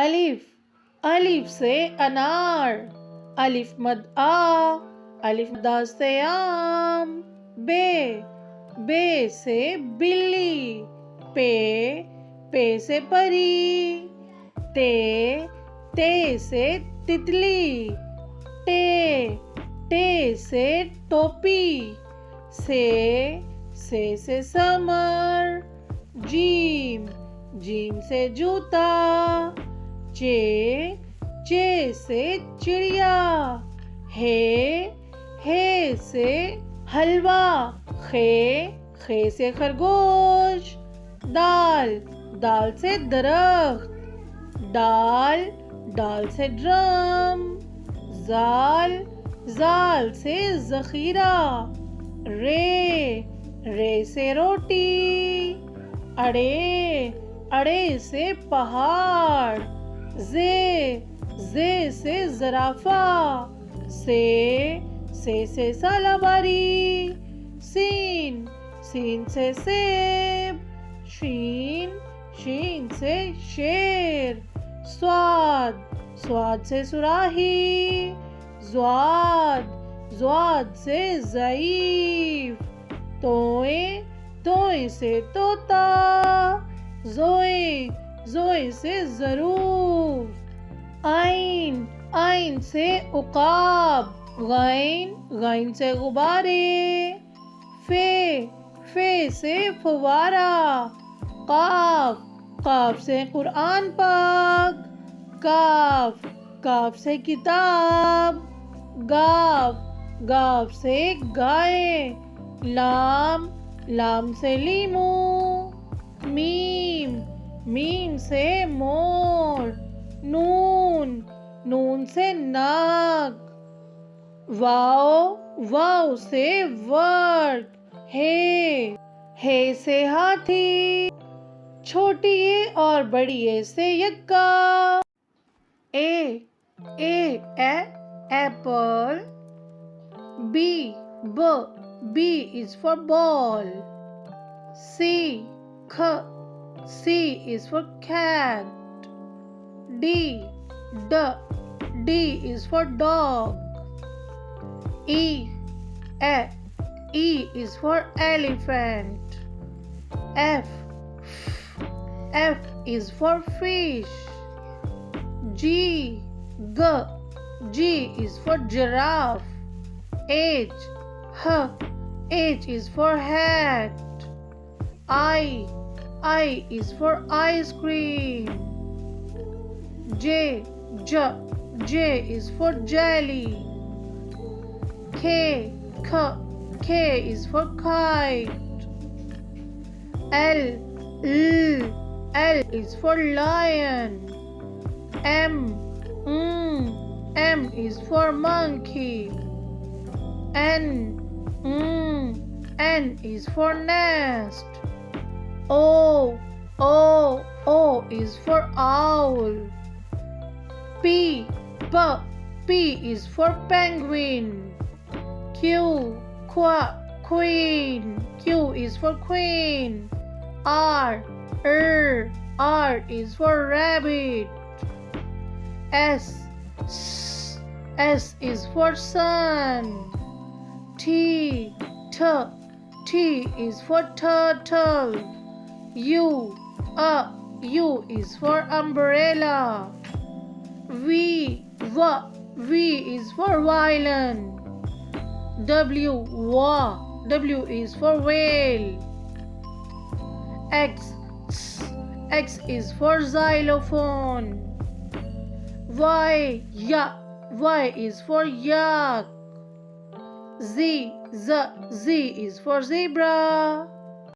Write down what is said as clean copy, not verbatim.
الف الف سے انار، الف مد آ، الف دا سے آم. بے بے سے بلی، پے سے پری. تے سے تتلی، ٹے سے ٹوپی. سے سمر. جیم سے جوتا. چے سے چڑیا. ہے سے حلوہ. خے سے خرگوش. دال سے درخت. ڈال سے ڈرم. زال سے ذخیرہ. رے سے روٹی. اڑے سے پہاڑ. زے سے زرافہ. سے سالاباری. سین سے سیب. شین سے شیر. سواد سے صراحی. زواد سے ضعیف. توئیں سے طوطا. زوئیں سے ضرور. آئین سے عقاب. غین سے غبارے. فے سے فوارہ. قاف سے قرآن پاک. کاف سے کتاب. گاف سے گائے. لام سے لیمو. میم سے مور. نون سے ناک. واو سے ورڈ. ہے سے ہاتھی. چھوٹی اے اور بڑی اے سے یکا. A apple. B is for ball. C is for cat. D is for dog. E is for elephant. F is for fish. G is for giraffe. H is for hat. I is for ice cream. J is for jelly. K is for kite. L is for lion. M is for monkey. N is for nest. O is for owl. P is for penguin. Q is for queen. R is for rabbit. S is for sun. T is for turtle. U is for umbrella. V is for violin. W is for whale. X is for xylophone. Y is for yak. Z is for zebra.